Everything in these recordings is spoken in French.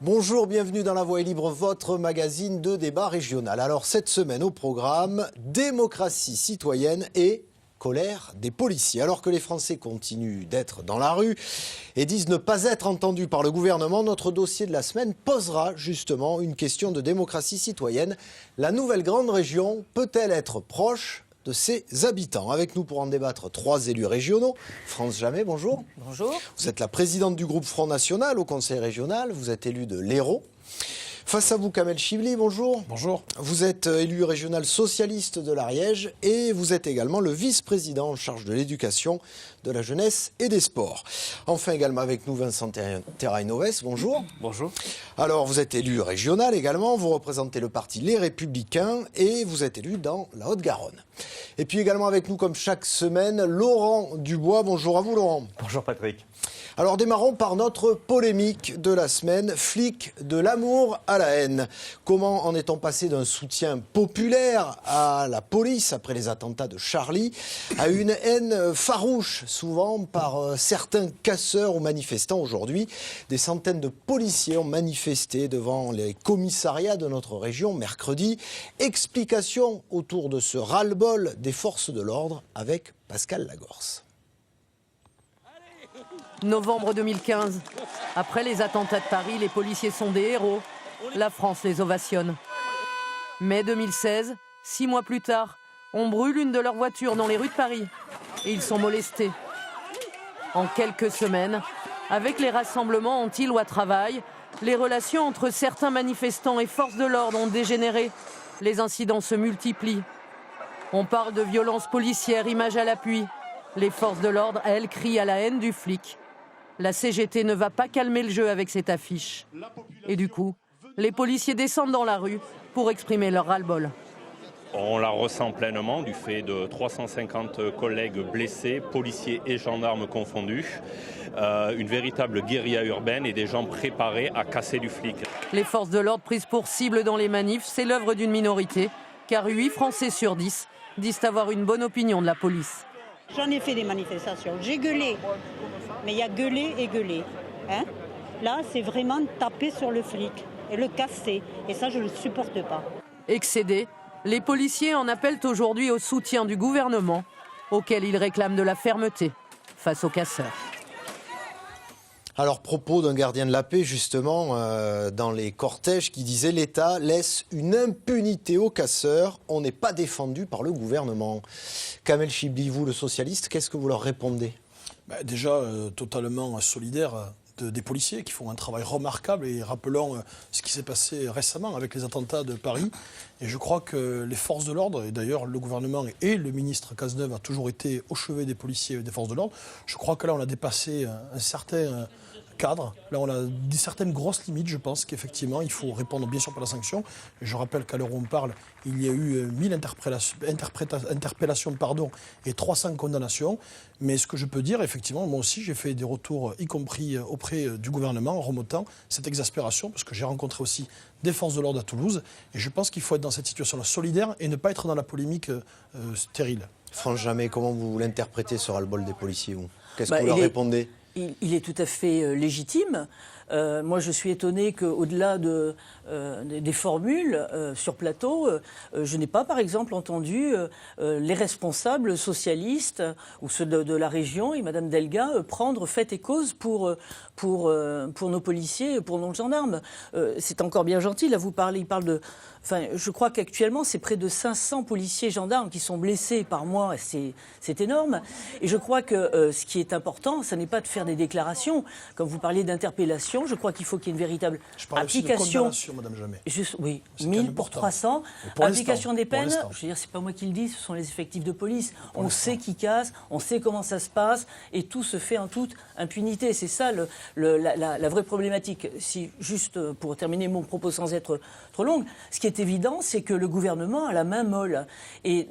Bonjour, bienvenue dans La Voix est libre, votre magazine de débat régional. Alors cette semaine au programme, démocratie citoyenne et colère des policiers. Alors que les Français continuent d'être dans la rue et disent ne pas être entendus par le gouvernement, notre dossier de la semaine posera justement une question de démocratie citoyenne. La nouvelle grande région peut-elle être proche de ses habitants? Avec nous pour en débattre, 3 élus régionaux. France Jamay, bonjour. Bonjour. Vous êtes la présidente du groupe Front National au Conseil régional. Vous êtes élue de l'Hérault. Face à vous, Kamel Chibli, bonjour. Bonjour. Vous êtes élu régional socialiste de l'Ariège et vous êtes également le vice-président en charge de l'éducation, de la jeunesse et des sports. Enfin également avec nous, Vincent Terrainoves, bonjour. Bonjour. Alors, vous êtes élu régional également, vous représentez le parti Les Républicains et vous êtes élu dans la Haute-Garonne. Et puis également avec nous, comme chaque semaine, Laurent Dubois. Bonjour à vous, Laurent. Bonjour Patrick. Alors démarrons par notre polémique de la semaine, flic de l'amour à la haine. Comment en est-on passé d'un soutien populaire à la police après les attentats de Charlie à une haine farouche, souvent par certains casseurs ou manifestants aujourd'hui? Des centaines de policiers ont manifesté devant les commissariats de notre région mercredi. Explication autour de ce ras-le-bol des forces de l'ordre avec Pascal Lagorce. Novembre 2015. Après les attentats de Paris, les policiers sont des héros. La France les ovationne. Mai 2016, 6 mois plus tard, on brûle une de leurs voitures dans les rues de Paris. Et ils sont molestés. En quelques semaines, avec les rassemblements anti-loi travail, les relations entre certains manifestants et forces de l'ordre ont dégénéré. Les incidents se multiplient. On parle de violence policière, image à l'appui. Les forces de l'ordre, elles, crient à la haine du flic. La CGT ne va pas calmer le jeu avec cette affiche. Et du coup, les policiers descendent dans la rue pour exprimer leur ras-le-bol. On la ressent pleinement du fait de 350 collègues blessés, policiers et gendarmes confondus. Une véritable guérilla urbaine et des gens préparés à casser du flic. Les forces de l'ordre prises pour cible dans les manifs, c'est l'œuvre d'une minorité, car 8 Français sur 10 disent avoir une bonne opinion de la police. J'en ai fait des manifestations, j'ai gueulé, mais il y a gueulé et gueulé. Hein? Là, c'est vraiment taper sur le flic et le casser, et ça, je ne le supporte pas. Excédés, les policiers en appellent aujourd'hui au soutien du gouvernement, auquel ils réclament de la fermeté face aux casseurs. Alors, propos d'un gardien de la paix, justement, dans les cortèges, qui disait « L'État laisse une impunité aux casseurs, on n'est pas défendu par le gouvernement ». Kamel Chibli, vous, le socialiste, qu'est-ce que vous leur répondez? Déjà, totalement solidaire des policiers qui font un travail remarquable et rappelons ce qui s'est passé récemment avec les attentats de Paris. Et je crois que les forces de l'ordre, et d'ailleurs le gouvernement et le ministre Cazeneuve a toujours été au chevet des policiers et des forces de l'ordre, je crois que là on a dépassé un certain cadre. Là, on a certaines grosses limites, je pense qu'effectivement, il faut répondre bien sûr par la sanction. Je rappelle qu'à l'heure où on parle, il y a eu 1000 interpellations et 300 condamnations. Mais ce que je peux dire, effectivement, moi aussi, j'ai fait des retours, y compris auprès du gouvernement, en remontant cette exaspération, parce que j'ai rencontré aussi des forces de l'ordre à Toulouse. Et je pense qu'il faut être dans cette situation-là solidaire et ne pas être dans la polémique stérile. France Jamay, comment vous l'interprétez, ce ras-le-bol des policiers? Qu'est-ce que vous leur répondez? Il est tout à fait légitime. Moi, je suis étonnée qu'au-delà des formules sur plateau, je n'ai pas, par exemple, entendu les responsables socialistes ou ceux de la région et Mme Delga prendre fait et cause pour nos policiers, pour nos gendarmes. C'est encore bien gentil. Là, il parle de... Enfin, je crois qu'actuellement, c'est près de 500 policiers et gendarmes qui sont blessés par mois. C'est énorme. Et je crois que ce qui est important, ce n'est pas de faire des déclarations. Comme vous parliez d'interpellation, je crois qu'il faut qu'il y ait une véritable application. Aussi de Madame Jamay. Oui, 1000 pour 300. Application des peines, je veux dire, c'est pas moi qui le dis, ce sont les effectifs de police. On sait qui casse, on sait comment ça se passe, et tout se fait en toute impunité. C'est ça la vraie problématique. Si, juste pour terminer mon propos sans être trop longue, ce qui est évident, c'est que le gouvernement a la main molle. Et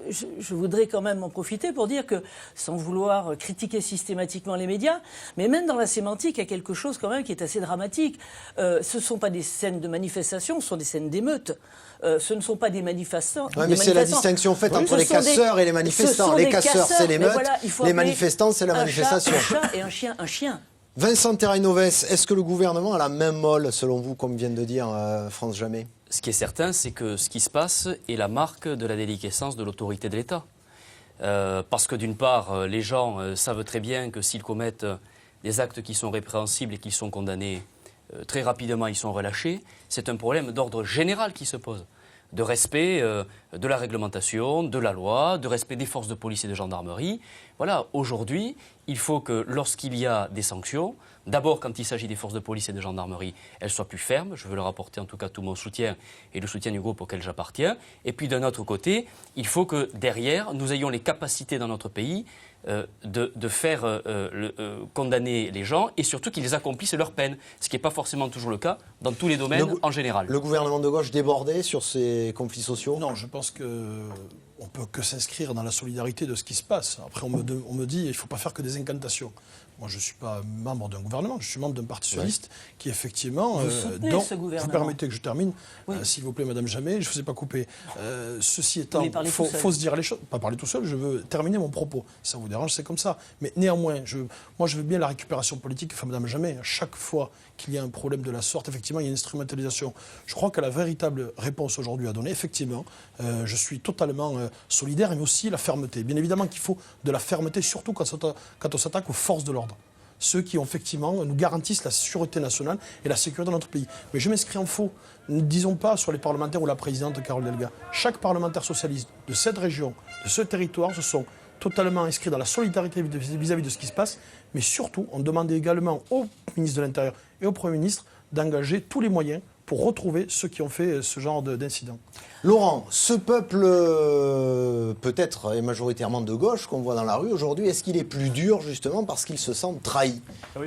je voudrais quand même en profiter pour dire que, sans vouloir critiquer systématiquement les médias, mais même dans la sémantique, il y a quelque chose quand même qui est assez dramatique. Ce ne sont pas des scènes de manifestation, ce sont des scènes d'émeutes. Ce ne sont pas des manifestants. Oui, mais c'est la distinction faite entre les casseurs et les manifestants. Les casseurs, c'est l'émeute. Les manifestants, c'est la manifestation. Un chat et un chien. Vincent Terrainoves, est-ce que le gouvernement a la main molle, selon vous, comme vient de dire France Jamais ? Ce qui est certain, c'est que ce qui se passe est la marque de la déliquescence de l'autorité de l'État. Parce que d'une part, les gens savent très bien que s'ils commettent des actes qui sont répréhensibles et qui sont condamnés, très rapidement ils sont relâchés. C'est un problème d'ordre général qui se pose. De respect de la réglementation, de la loi, de respect des forces de police et de gendarmerie. Voilà, aujourd'hui, il faut que lorsqu'il y a des sanctions, d'abord quand il s'agit des forces de police et de gendarmerie, elles soient plus fermes. Je veux leur apporter en tout cas tout mon soutien et le soutien du groupe auquel j'appartiens. Et puis d'un autre côté, il faut que derrière, nous ayons les capacités dans notre pays de faire condamner les gens et surtout qu'ils accomplissent leur peine, ce qui n'est pas forcément toujours le cas dans tous les domaines en général. Le gouvernement de gauche débordait sur ces conflits sociaux ? Non, je pense qu'on ne peut que s'inscrire dans la solidarité de ce qui se passe. Après, on me dit qu'il ne faut pas faire que des incantations. Moi, je ne suis pas membre d'un gouvernement, je suis membre d'un parti socialiste qui, effectivement... Vous soutenez ce gouvernement. Vous permettez que je termine, s'il vous plaît, Madame Jamais, je ne vous ai pas coupé. Ceci étant, il faut se dire les choses. Pas parler tout seul, je veux terminer mon propos. Si ça vous dérange, c'est comme ça. Mais néanmoins, moi, je veux bien la récupération politique, enfin, Madame Jamais, à chaque fois qu'il y a un problème de la sorte, effectivement, il y a une instrumentalisation. Je crois que la véritable réponse aujourd'hui à donner, effectivement, je suis totalement solidaire, mais aussi la fermeté. Bien évidemment qu'il faut de la fermeté, surtout quand on s'attaque aux forces de l'ordre. Ceux qui, effectivement, nous garantissent la sûreté nationale et la sécurité de notre pays. Mais je m'inscris en faux. Ne disons pas sur les parlementaires ou la présidente Carole Delga. Chaque parlementaire socialiste de cette région, de ce territoire, se sont totalement inscrits dans la solidarité vis-à-vis de ce qui se passe. Mais surtout, on demandait également au ministre de l'Intérieur et au Premier ministre d'engager tous les moyens pour retrouver ceux qui ont fait ce genre d'incident. Laurent, ce peuple, peut-être est majoritairement de gauche, qu'on voit dans la rue aujourd'hui, est-ce qu'il est plus dur justement parce qu'il se sent trahi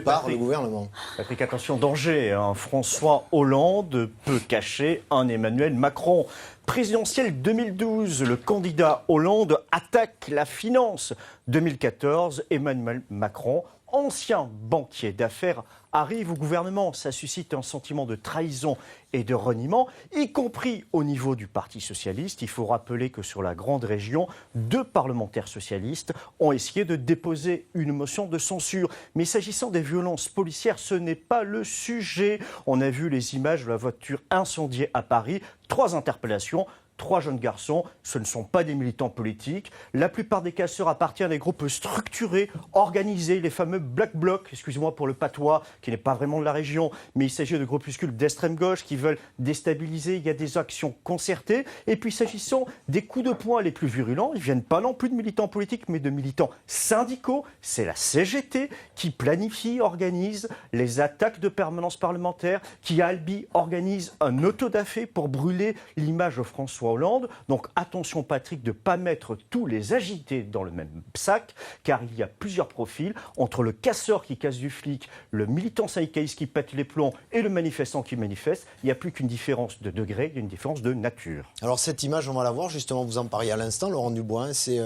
par le gouvernement ? Patrick, attention, danger. François Hollande peut cacher un Emmanuel Macron. Présidentielle 2012, le candidat Hollande attaque la finance. 2014, Emmanuel Macron, ancien banquier d'affaires, arrive au gouvernement. Ça suscite un sentiment de trahison et de reniement, y compris au niveau du Parti socialiste. Il faut rappeler que sur la grande région, 2 parlementaires socialistes ont essayé de déposer une motion de censure. Mais s'agissant des violences policières, ce n'est pas le sujet. On a vu les images de la voiture incendiée à Paris, 3 interpellations. 3 jeunes garçons, ce ne sont pas des militants politiques. La plupart des casseurs appartiennent à des groupes structurés, organisés, les fameux Black Blocs, excusez-moi pour le patois, qui n'est pas vraiment de la région, mais il s'agit de groupuscules d'extrême gauche qui veulent déstabiliser. Il y a des actions concertées. Et puis s'agissant des coups de poing les plus virulents, ils ne viennent pas non plus de militants politiques, mais de militants syndicaux. C'est la CGT qui planifie, organise les attaques de permanence parlementaire, qui à Albi organise un autodafé pour brûler l'image de François Hollande. Donc attention Patrick de ne pas mettre tous les agités dans le même sac, car il y a plusieurs profils entre le casseur qui casse du flic, le militant syndicaliste qui pète les plombs et le manifestant qui manifeste. Il n'y a plus qu'une différence de degré, il y a une différence de nature. Alors cette image, on va la voir justement, vous en parliez à l'instant, Laurent Dubois, c'est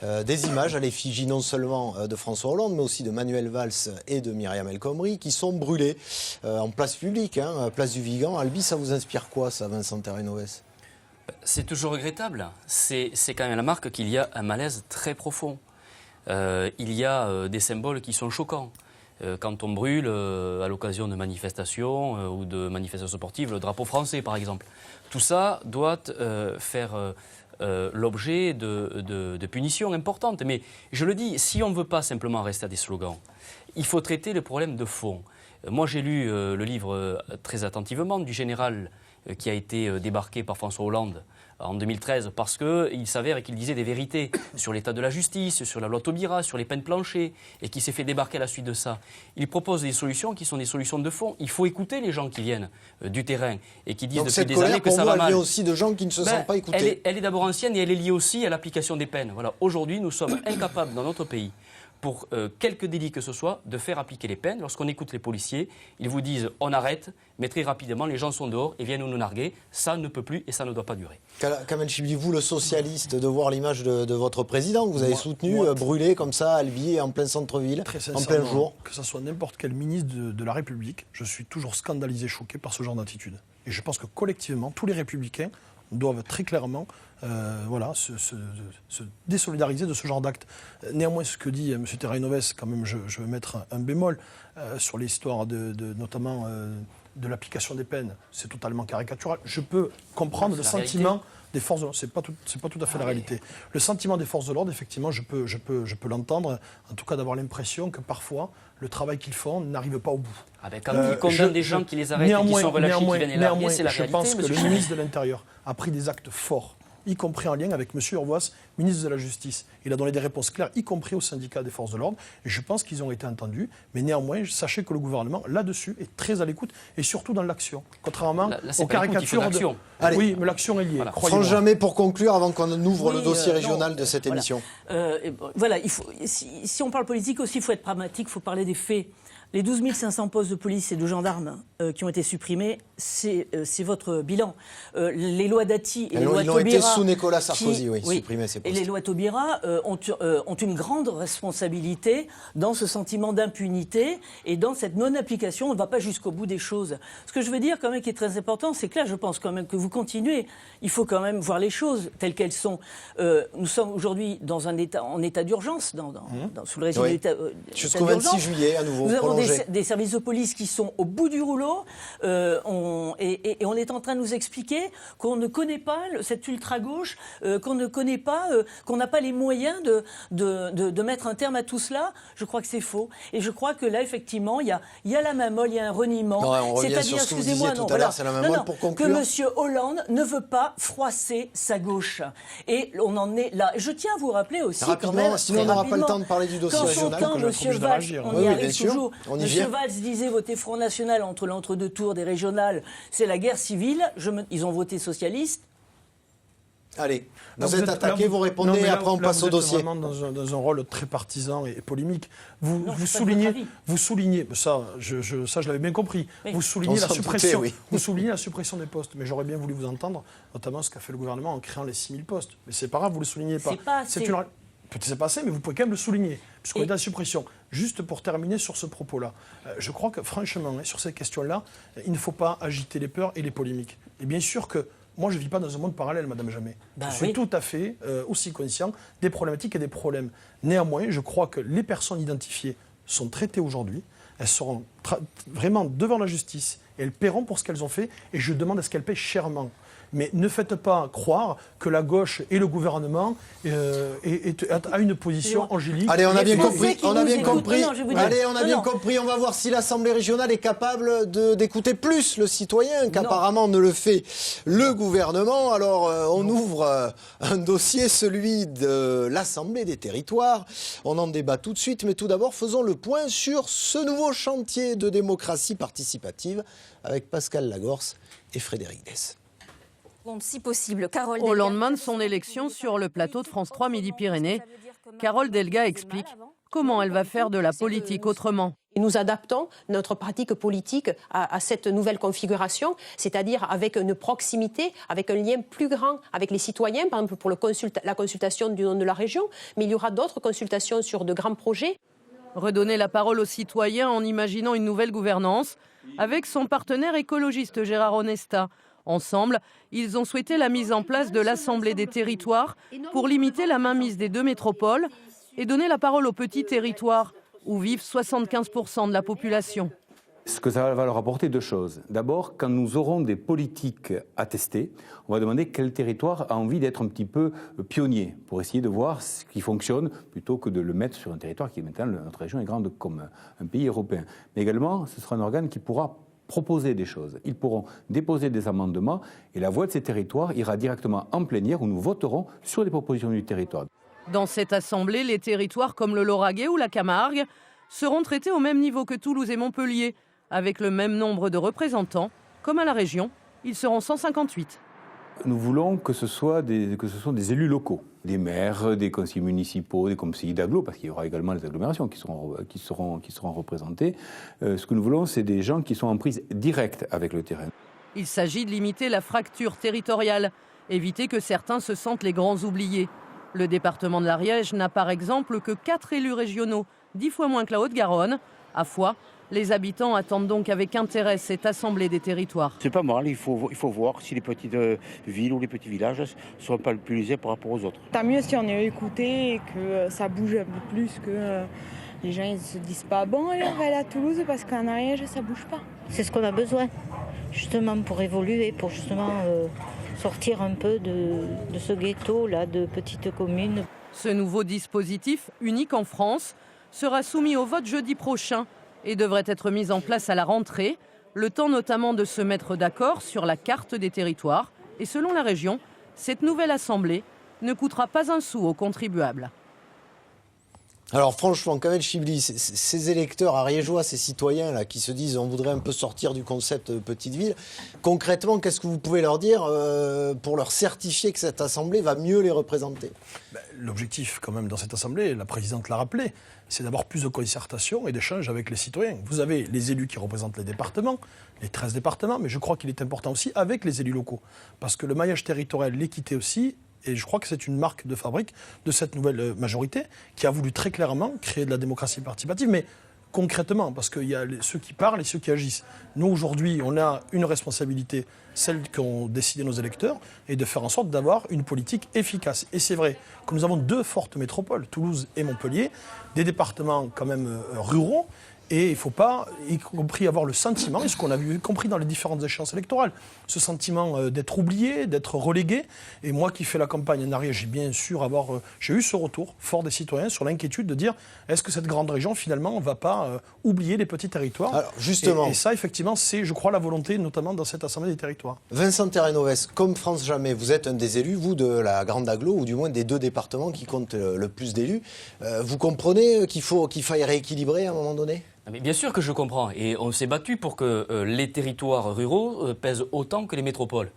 des images à l'effigie non seulement de François Hollande, mais aussi de Manuel Valls et de Myriam El Khomri qui sont brûlés en place publique, place du Vigan. Albi, ça vous inspire quoi ça, Vincent Terrainoves ? C'est toujours regrettable. C'est quand même la marque qu'il y a un malaise très profond. Il y a des symboles qui sont choquants. Quand on brûle à l'occasion de manifestations ou de manifestations sportives, le drapeau français par exemple. Tout ça doit faire l'objet de punitions importantes. Mais je le dis, si on ne veut pas simplement rester à des slogans, il faut traiter le problème de fond. Moi j'ai lu le livre très attentivement du général qui a été débarqué par François Hollande en 2013 parce qu'il s'avère qu'il disait des vérités sur l'état de la justice, sur la loi Taubira, sur les peines planchées et qui s'est fait débarquer à la suite de ça. Il propose des solutions qui sont des solutions de fond. Il faut écouter les gens qui viennent du terrain et qui disent donc depuis des années que ça va mal. Elle vient aussi de gens qui ne se sentent pas écoutés. Elle est d'abord ancienne et elle est liée aussi à l'application des peines. Voilà. Aujourd'hui, nous sommes incapables dans notre pays pour quelque délit que ce soit, de faire appliquer les peines. Lorsqu'on écoute les policiers, ils vous disent « on arrête », mais très rapidement, les gens sont dehors et viennent nous narguer. Ça ne peut plus et ça ne doit pas durer. Kamel Chibli, vous, le socialiste, de voir l'image de votre président, que vous avez soutenu, brûlé comme ça, à Albi, en plein centre-ville, en plein jour. Que ce soit n'importe quel ministre de la République, je suis toujours scandalisé, choqué par ce genre d'attitude. Et je pense que collectivement, tous les républicains doivent très clairement se désolidariser de ce genre d'actes. Néanmoins, ce que dit M. Terrainoves, quand même, je veux mettre un bémol sur l'histoire notamment de l'application des peines. C'est totalement caricatural. Je peux comprendre le sentiment des forces de l'ordre. C'est pas tout à fait la réalité. Le sentiment des forces de l'ordre, effectivement, je peux l'entendre. En tout cas, d'avoir l'impression que parfois, le travail qu'ils font n'arrive pas au bout. Quand ils condamnent des gens qui les arrêtent et qui sont relâchés, qui viennent les larguer, c'est la réalité. Je pense que le ministre de l'Intérieur a pris des actes forts, y compris en lien avec M. Urvoas, ministre de la Justice. Il a donné des réponses claires, y compris aux syndicats des forces de l'ordre, et je pense qu'ils ont été entendus. Mais néanmoins, sachez que le gouvernement, là-dessus, est très à l'écoute, et surtout dans l'action. Contrairement aux caricatures de... Allez. Oui, mais l'action est liée. Voilà. Sans jamais pour conclure, avant qu'on ouvre le dossier régional de cette émission. Voilà, si on parle politique aussi, il faut être pragmatique, il faut parler des faits. Les 12 500 postes de police et de gendarmes qui ont été supprimés, c'est votre bilan. Les lois Dati et les lois Taubira... Ils ont été sous Nicolas Sarkozy, supprimés ces postes. Et les lois Taubira ont une grande responsabilité dans ce sentiment d'impunité et dans cette non-application. On ne va pas jusqu'au bout des choses. Ce que je veux dire quand même qui est très important, c'est que là, je pense quand même que vous continuez. Il faut quand même voir les choses telles qu'elles sont. Nous sommes aujourd'hui en état d'urgence, sous le régime d'état d'urgence. Jusqu'au 26 juillet, à nouveau. Nous avons des services de police qui sont au bout du rouleau et on est en train de nous expliquer qu'on ne connaît pas cette ultra-gauche, qu'on ne connaît pas, qu'on n'a pas les moyens de mettre un terme à tout cela. Je crois que c'est faux. Et je crois que là, effectivement, il y a la main molle, il y a un reniement. On revient sur ce que vous disiez tout à l'heure, c'est la main molle pour conclure. Que M. Hollande ne veut pas froisser sa gauche. Et on en est là. Je tiens à vous rappeler aussi rapidement, quand même... sinon on n'aura pas le temps de parler du dossier régional. Quand M. Valls, on y arrive toujours... On y vient. M. Valls disait voter Front National entre l'entre-deux tours des régionales, c'est la guerre civile. Ils ont voté socialiste. Allez, vous êtes attaqué, vous répondez et après on passe au dossier. Vous êtes vraiment dans un rôle très partisan et polémique. Vous soulignez, ça je l'avais bien compris, vous soulignez la suppression des postes. Mais j'aurais bien voulu vous entendre, notamment ce qu'a fait le gouvernement en créant les 6000 postes. Mais c'est pas grave, vous ne le soulignez pas. C'est pas assez, mais vous pouvez quand même le souligner, puisqu'on est dans la suppression. Juste pour terminer sur ce propos-là, je crois que franchement, sur ces questions-là, il ne faut pas agiter les peurs et les polémiques. Et bien sûr que moi, je ne vis pas dans un monde parallèle, Madame Jamet. Je suis tout à fait aussi conscient des problématiques et des problèmes. Néanmoins, je crois que les personnes identifiées sont traitées aujourd'hui. Elles seront vraiment devant la justice et elles paieront pour ce qu'elles ont fait. Et je demande à ce qu'elles paient chèrement. Mais ne faites pas croire que la gauche et le gouvernement a une position angélique. Allez, on a bien compris. Allez, on a bien compris. On va voir si l'Assemblée régionale est capable d'écouter plus le citoyen, qu'apparemment ne le fait le gouvernement. Alors, on ouvre un dossier, celui de l'Assemblée des territoires. On en débat tout de suite, mais tout d'abord, faisons le point sur ce nouveau chantier de démocratie participative avec Pascal Lagorce et Frédéric Dess. Si possible, Carole Au lendemain de son élection sur le plateau de France 3 Midi-Pyrénées, Carole Delga explique comment elle va faire de la politique autrement. Nous adaptons notre pratique politique à cette nouvelle configuration, c'est-à-dire avec une proximité, avec un lien plus grand avec les citoyens, par exemple pour la consultation du nom de la région, mais il y aura d'autres consultations sur de grands projets. Redonner la parole aux citoyens en imaginant une nouvelle gouvernance avec son partenaire écologiste Gérard Onesta. Ensemble, ils ont souhaité la mise en place de l'Assemblée des territoires pour limiter la mainmise des deux métropoles et donner la parole aux petits territoires où vivent 75% de la population. Ce que ça va leur apporter, deux choses. D'abord, quand nous aurons des politiques à tester, on va demander quel territoire a envie d'être un petit peu pionnier pour essayer de voir ce qui fonctionne plutôt que de le mettre sur un territoire qui maintenant, notre région est grande comme un pays européen. Mais également, ce sera un organe qui pourra proposer des choses. Ils pourront déposer des amendements et la voix de ces territoires ira directement en plénière où nous voterons sur les propositions du territoire. Dans cette assemblée, les territoires comme le Lauragais ou la Camargue seront traités au même niveau que Toulouse et Montpellier, avec le même nombre de représentants. Comme à la région, ils seront 158. Nous voulons que ce sont des élus locaux, des maires, des conseillers municipaux, des conseillers d'agglo, parce qu'il y aura également les agglomérations qui seront représentées. Ce que nous voulons, c'est des gens qui sont en prise directe avec le terrain. Il s'agit de limiter la fracture territoriale, éviter que certains se sentent les grands oubliés. Le département de l'Ariège n'a par exemple que 4 élus régionaux, 10 fois moins que la Haute-Garonne. À Foix, Les habitants attendent donc avec intérêt cette assemblée des territoires. C'est pas mal, il faut voir si les petites villes ou les petits villages ne sont pas plus lésés par rapport aux autres. Tant mieux si on est écouté et que ça bouge un peu plus, que les gens ne se disent pas « bon, allez, on va aller à Toulouse parce qu'en Ariège, ça bouge pas ». C'est ce qu'on a besoin, justement, pour évoluer, pour justement sortir un peu de ce ghetto-là, de petites communes. Ce nouveau dispositif, unique en France, sera soumis au vote jeudi prochain et devrait être mis en place à la rentrée, le temps notamment de se mettre d'accord sur la carte des territoires. Et selon la région, cette nouvelle assemblée ne coûtera pas un sou aux contribuables. Alors franchement, Kamel Chibli, ces électeurs ariégeois, ces citoyens là, qui se disent on voudrait un peu sortir du concept petite ville, concrètement, qu'est-ce que vous pouvez leur dire pour leur certifier que cette assemblée va mieux les représenter? L'objectif quand même dans cette assemblée, la présidente l'a rappelé, c'est d'avoir plus de concertation et d'échanges avec les citoyens. Vous avez les élus qui représentent les départements, les 13 départements, mais je crois qu'il est important aussi avec les élus locaux. Parce que le maillage territorial, l'équité aussi, et je crois que c'est une marque de fabrique de cette nouvelle majorité qui a voulu très clairement créer de la démocratie participative, mais concrètement, parce qu'il y a ceux qui parlent et ceux qui agissent. Nous, aujourd'hui, on a une responsabilité, celle qu'ont décidé nos électeurs, et de faire en sorte d'avoir une politique efficace. Et c'est vrai que nous avons deux fortes métropoles, Toulouse et Montpellier, des départements quand même ruraux, et il ne faut pas, y compris avoir le sentiment, et ce qu'on a vu, y compris dans les différentes échéances électorales, ce sentiment d'être oublié, d'être relégué. Et moi qui fais la campagne en Ariège, j'ai eu ce retour fort des citoyens sur l'inquiétude de dire est-ce que cette grande région finalement ne va pas oublier les petits territoires? Alors, justement. Et ça, effectivement, c'est, je crois, la volonté, notamment dans cette Assemblée des territoires. Vincent Terrenoves, comme France Jamais, vous êtes un des élus, vous, de la Grande Agglo, ou du moins des deux départements qui comptent le plus d'élus. Vous comprenez qu'il faille rééquilibrer à un moment donné? Mais bien sûr que je comprends. Et on s'est battu pour que les territoires ruraux pèsent autant que les métropoles.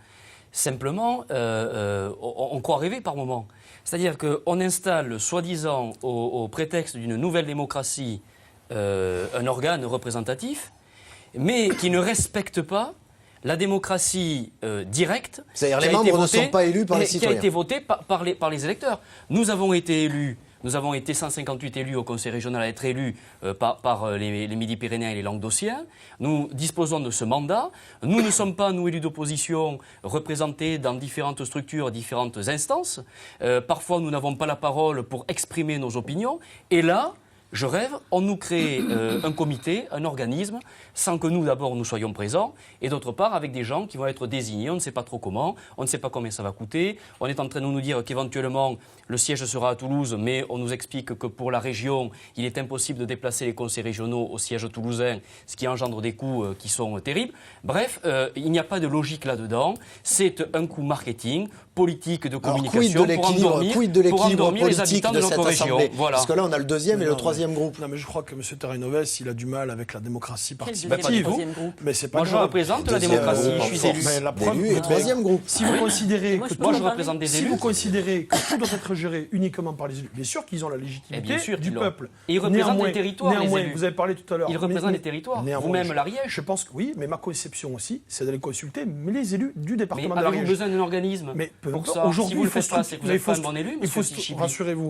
Simplement, on croit rêver par moment. C'est-à-dire qu'on installe, soi-disant, au prétexte d'une nouvelle démocratie, un organe représentatif, mais qui ne respecte pas la démocratie directe. C'est-à-dire les membres ne sont pas élus par les citoyens. Qui a été votée par les électeurs. Nous avons été élus. Nous avons été 158 élus au Conseil régional à être élus par les Midi-Pyrénéens et les Languedociens. Nous disposons de ce mandat. Nous ne sommes pas, nous élus d'opposition, représentés dans différentes structures, différentes instances. Parfois, nous n'avons pas la parole pour exprimer nos opinions. Et là, je rêve, on nous crée un comité, un organisme, sans que nous, d'abord, nous soyons présents, et d'autre part, avec des gens qui vont être désignés, on ne sait pas trop comment, on ne sait pas combien ça va coûter. On est en train de nous dire qu'éventuellement, le siège sera à Toulouse, mais on nous explique que pour la région, il est impossible de déplacer les conseils régionaux au siège toulousain, ce qui engendre des coûts qui sont terribles. Bref, il n'y a pas de logique là-dedans. C'est un coup marketing, politique de communication quid de l'équilibre les habitants de cette assemblée. Voilà. Parce que là, on a le deuxième et le troisième groupe. Non, mais je crois que M. Terrenoves, il a du mal avec la démocratie participative. Mais c'est pas grave. Moi, je représente la démocratie. Je suis élu. Mais la preuve, et troisième groupe. Si vous considérez que moi, je représente des élus. Si vous considérez que tout doit être géré uniquement par les élus, bien sûr qu'ils ont la légitimité du peuple. Et ils représentent les territoires. Néanmoins, vous avez parlé tout à l'heure. Ils représentent les territoires. Vous-même, l'Ariège. Je pense que oui, mais ma conception aussi, c'est d'aller consulter les élus du département de l'Ariège. Mais avez-vous besoin d'un organisme pour ça? Aujourd'hui, le faites pas, c'est que vous n'êtes pas un bon élu.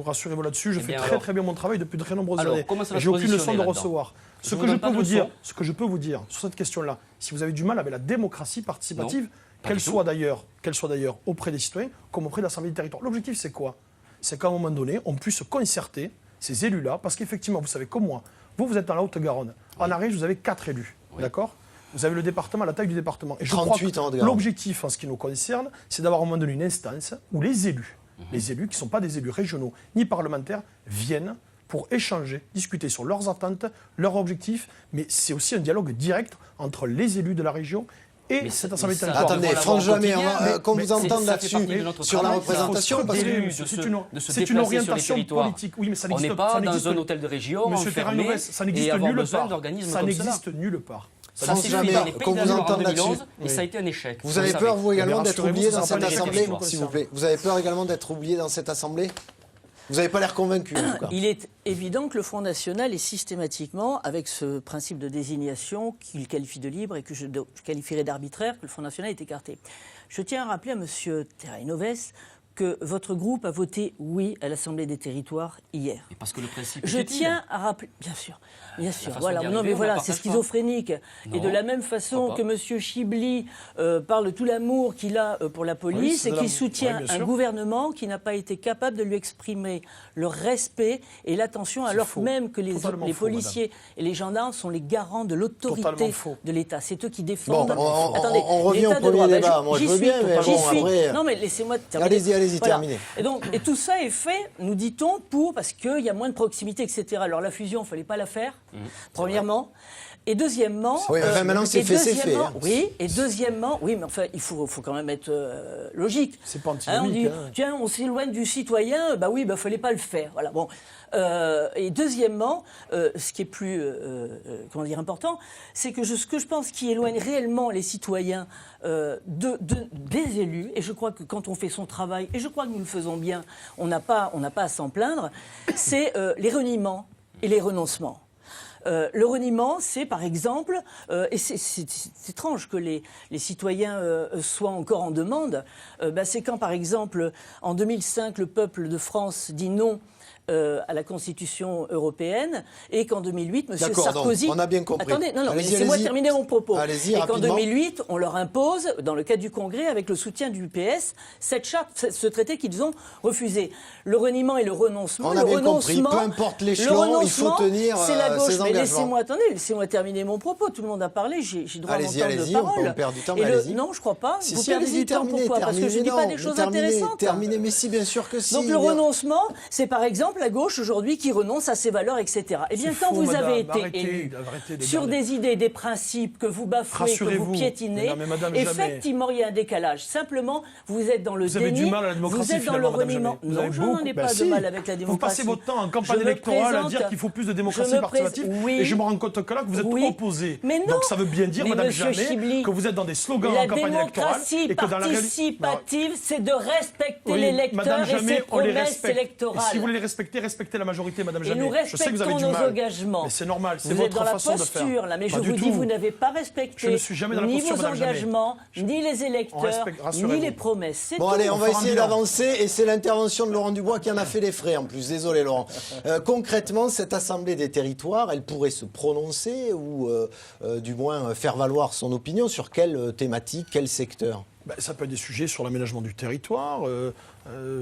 Rassurez-vous là-dessus. Je fais très bien mon travail depuis de très nombreuses années. J'ai aucune leçon de recevoir. Ce que je peux vous dire sur cette question-là, si vous avez du mal avec la démocratie participative, qu'elle soit d'ailleurs auprès des citoyens comme auprès de l'Assemblée des territoires. L'objectif, c'est quoi? C'est qu'à un moment donné, on puisse concerter ces élus-là, parce qu'effectivement, vous savez comme moi, vous êtes dans la Haute-Garonne. En Ariège, vous avez 4 élus, d'accord? Vous avez le département, la taille du département. Et je crois que l'objectif, en ce qui nous concerne, c'est d'avoir à un moment donné une instance où les élus qui ne sont pas des élus régionaux ni parlementaires, viennent pour échanger, discuter sur leurs attentes, leurs objectifs, mais c'est aussi un dialogue direct entre les élus de la région et cette Assemblée territoriale. Attendez, France Jamais, qu'on vous entende là-dessus, sur la représentation, parce que c'est une orientation politique. Oui, mais ça n'existe pas. On n'est pas dans un hôtel de région, Monsieur Terrenoves, ça n'existe nulle part. Ça n'existe nulle part. France Jamais, qu'on vous entende là-dessus. Et ça a été un échec. Vous avez peur, vous également, d'être oublié dans cette Assemblée, s'il vous plaît? Vous avez peur également d'être oublié dans cette Assemblée? Vous n'avez pas l'air convaincu, en tout cas. Il est évident que le Front National est systématiquement, avec ce principe de désignation qu'il qualifie de libre et que je qualifierais d'arbitraire, que le Front National est écarté. Je tiens à rappeler à M. Terrenoves que votre groupe a voté oui à l'Assemblée des territoires hier. Et parce que le principe. Je tiens à rappeler, bien sûr, voilà. Non, mais voilà, c'est schizophrénique. Non, et de la même façon que M. Chibli parle de tout l'amour qu'il a pour la police et qu'il soutient un gouvernement qui n'a pas été capable de lui exprimer le respect et l'attention, alors même que les policiers et les gendarmes sont les garants de l'autorité de l'État. C'est eux qui défendent. Bon, on revient au premier débat. Moi, je veux bien, mais bon, après. Non, mais laissez-moi terminer. Allez-y, terminez. Et tout ça est fait, nous dit-on, parce qu'il y a moins de proximité, etc. Alors la fusion, il ne fallait pas la faire, premièrement. Et deuxièmement... Oui, maintenant c'est fait, c'est fait. Oui, et deuxièmement, oui, mais enfin, il faut quand même être logique. C'est pas antinomique. On dit, tiens, on s'éloigne du citoyen, fallait pas le faire. Voilà, bon. Et deuxièmement, ce qui est plus important, c'est que ce que je pense qui éloigne réellement les citoyens des élus, et je crois que quand on fait son travail, et je crois que nous le faisons bien, on n'a pas à s'en plaindre, c'est les reniements et les renoncements. Le reniement, c'est par exemple, et c'est étrange que les citoyens soient encore en demande, c'est quand par exemple en 2005 le peuple de France dit non à la Constitution européenne et qu'en 2008, M. Sarkozy... on a bien compris. Attendez, laissez-moi terminer mon propos. Allez-y, et qu'en 2008, on leur impose, dans le cadre du Congrès, avec le soutien du PS, cette charte, ce traité qu'ils ont refusé. Le reniement et le renoncement... On a bien compris, peu importe l'échelon, il faut tenir c'est la gauche. ses engagements. Mais laissez-moi terminer mon propos. Tout le monde a parlé, j'ai droit à mon temps de parole. On perd du temps, mais allez-y. Non, je ne crois pas. Si, vous perdez du temps, pourquoi ? Parce que je ne dis pas des choses intéressantes. Terminez, mais si, bien sûr que si. Donc le renoncement, c'est par exemple la gauche aujourd'hui qui renonce à ses valeurs, etc. Eh bien, quand vous avez été élu sur des idées, des principes que vous bafouez, que vous piétinez, effectivement, il y a un décalage. Simplement, vous êtes dans le déni. Vous avez du mal à la démocratie, vous êtes dans le reniement. Non, je n'en ai pas de mal avec la démocratie. Vous passez votre temps en campagne électorale à dire qu'il faut plus de démocratie participative. Et je me rends compte que là, que vous êtes opposé. Donc ça veut bien dire, Madame Jamais, que vous êtes dans des slogans en campagne électorale. La démocratie participative, c'est de respecter l'électeur et ses promesses électorales. Si vous voulez les respecter, respectez la majorité, Madame Jamais. Et nous respectons nos engagements. Mais c'est normal, c'est votre façon de faire. Vous êtes dans la posture, là, mais je vous dis, vous n'avez pas respecté ni vos engagements, ni les électeurs, ni les promesses. Bon, allez, on va essayer d'avancer, et c'est l'intervention de Laurent Dubois qui en a fait les frais, en plus. Désolé, Laurent. Concrètement, cette Assemblée des territoires, elle pourrait se prononcer ou du moins faire valoir son opinion sur quelle thématique, quel secteur ? Ça peut être des sujets sur l'aménagement du territoire,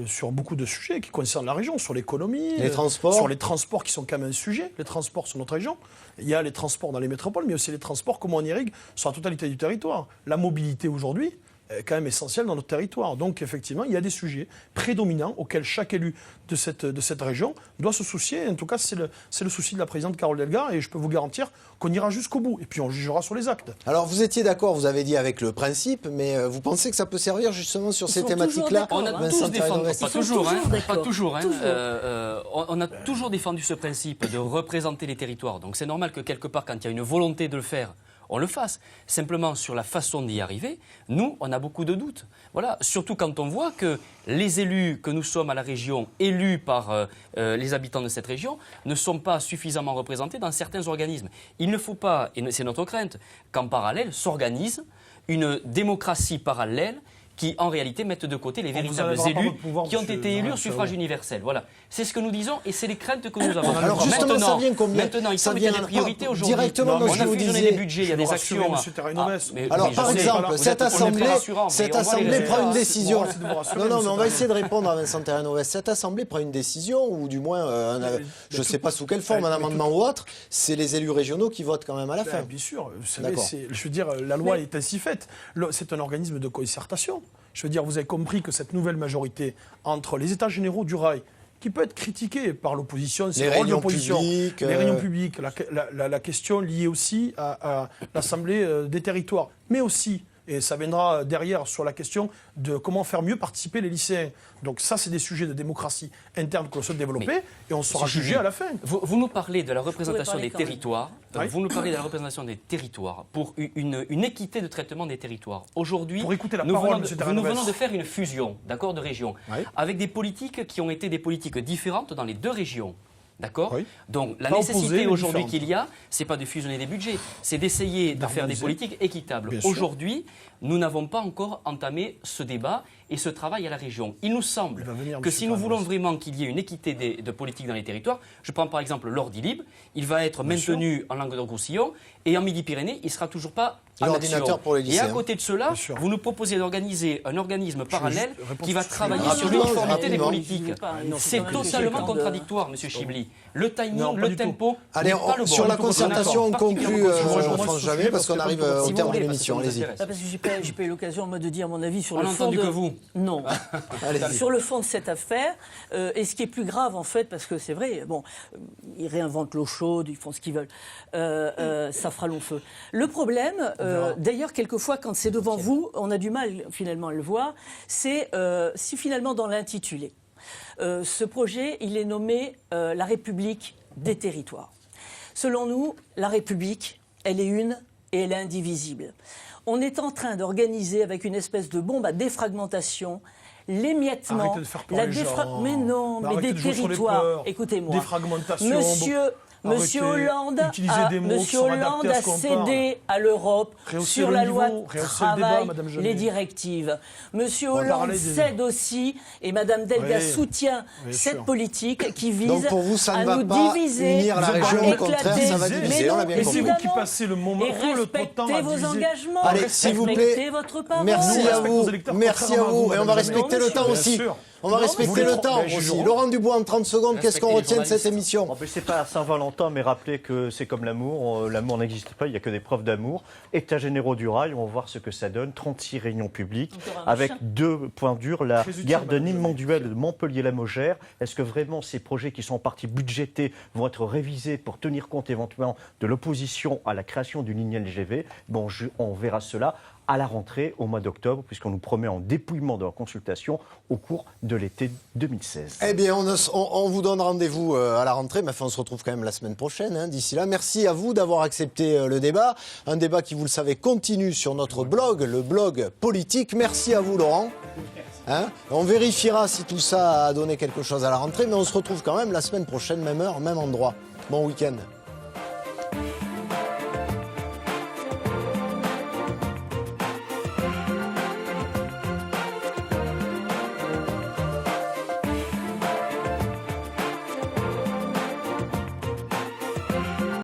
sur beaucoup de sujets qui concernent la région, sur l'économie, les transports. Sur les transports qui sont quand même un sujet, les transports sur notre région. Il y a les transports dans les métropoles, mais aussi les transports, comment on irrigue sur la totalité du territoire. La mobilité aujourd'hui est quand même essentielle dans notre territoire. Donc effectivement, il y a des sujets prédominants auxquels chaque élu de cette région doit se soucier. En tout cas, c'est le souci de la présidente Carole Delga, et je peux vous garantir qu'on ira jusqu'au bout. Et puis on jugera sur les actes. Alors vous étiez d'accord, vous avez dit avec le principe, mais vous pensez que ça peut servir justement sur ces thématiques-là ? On a tous défendu, pas toujours. On a toujours défendu ce principe de représenter les territoires. Donc c'est normal que quelque part, quand il y a une volonté de le faire, on le fasse. Simplement, sur la façon d'y arriver, nous, on a beaucoup de doutes. Voilà, surtout quand on voit que les élus que nous sommes à la région, élus par les habitants de cette région, ne sont pas suffisamment représentés dans certains organismes. Il ne faut pas, et c'est notre crainte, qu'en parallèle s'organise une démocratie parallèle qui, en réalité, mettent de côté les véritables élus qui ont été élus au suffrage universel. Voilà. C'est ce que nous disons et c'est les craintes que nous avons. Alors justement, ça vient combien ? Maintenant, il semble qu'il y a des priorités aujourd'hui. Directement dans ce que vous disiez. On a fusionné des budgets, il y a des actions. Alors, par exemple, cette Assemblée prend une décision. Non, mais on va essayer de répondre à Vincent Terreno-Vest. Cette Assemblée prend une décision, ou du moins, je ne sais pas sous quelle forme, un amendement ou autre, c'est les élus régionaux qui votent quand même à la fin. Bien sûr. Je veux dire, la loi est ainsi faite. C'est un organisme de concertation. Je veux dire, vous avez compris que cette nouvelle majorité entre les États généraux du rail, qui peut être critiquée par l'opposition, c'est le rôle de l'opposition, les réunions publiques, la question liée aussi à l'Assemblée des territoires, mais aussi, et ça viendra derrière sur la question de comment faire mieux participer les lycéens. Donc ça, c'est des sujets de démocratie interne que l'on souhaite développer, et on sera jugé à la fin. Vous nous parlez de la représentation des territoires. Vous nous parlez de la représentation des territoires pour une équité de traitement des territoires. Aujourd'hui, nous venons de faire une fusion, d'accord, de régions, avec des politiques qui ont été des politiques différentes dans les deux régions. D'accord ? Donc la nécessité aujourd'hui qu'il y a, ce n'est pas de fusionner des budgets, c'est d'essayer de faire des politiques équitables. Aujourd'hui, nous n'avons pas encore entamé ce débat et ce travail à la région. Il nous semble que si nous voulons vraiment qu'il y ait une équité de politique dans les territoires, je prends par exemple l'Ordre Libre, il va être maintenu en Languedoc-Roussillon et en Midi-Pyrénées, il ne sera toujours pas en l'ordinateur pour les lycéens. Et à côté de cela, vous nous proposez d'organiser un organisme parallèle qui va travailler sur l'uniformité des politiques. C'est totalement contradictoire, M. Chibli. Le timing, le tempo, allez, sur la concertation, on conclut, France Jamais, parce qu'on arrive au terme de l'émission. Allez-y. Parce que j'ai pas eu l'occasion, moi, de dire mon avis sur le fond que vous. Non. Sur le fond de cette affaire, et ce qui est plus grave, en fait, parce que c'est vrai, bon, ils réinventent l'eau chaude, ils font ce qu'ils veulent, ça fera long feu. Le problème, d'ailleurs, quelquefois, quand c'est devant vous, on a du mal, finalement, à le voir, c'est si finalement, dans l'intitulé, ce projet, il est nommé la République des territoires. Selon nous, la République, elle est une et elle est indivisible. On est en train d'organiser avec une espèce de bombe à défragmentation l'émiettement, mais non, mais des territoires. Écoutez-moi, Monsieur Hollande a cédé à l'Europe sur la loi travail, les directives. Monsieur Hollande cède aussi, et Madame Delga soutient cette politique qui vise à nous diviser, à éclater. Mais c'est vous qui passez le moment tout le temps à vos engagements. Allez, s'il vous plaît, merci à vous, et on va respecter le temps aussi. On va respecter le temps aussi. Laurent Dubois, en 30 secondes, qu'est-ce qu'on retient de cette émission? C'est pas la Saint-Valentin, mais rappelez que c'est comme l'amour. L'amour n'existe pas, il n'y a que des preuves d'amour. États généraux du rail, on va voir ce que ça donne. 36 réunions publiques, avec 2 points durs. La gare de Nîmes-Monduel de Montpellier-Lamogère. Est-ce que vraiment ces projets qui sont en partie budgétés vont être révisés pour tenir compte éventuellement de l'opposition à la création d'une ligne LGV? Bon, on verra cela à la rentrée au mois d'octobre, puisqu'on nous promet un dépouillement de la consultation au cours de l'été 2016. Eh bien, on vous donne rendez-vous à la rentrée, mais enfin, on se retrouve quand même la semaine prochaine. D'ici là, merci à vous d'avoir accepté le débat. Un débat qui, vous le savez, continue sur notre blog, le blog politique. Merci à vous, Laurent. On vérifiera si tout ça a donné quelque chose à la rentrée, mais on se retrouve quand même la semaine prochaine, même heure, même endroit. Bon week-end.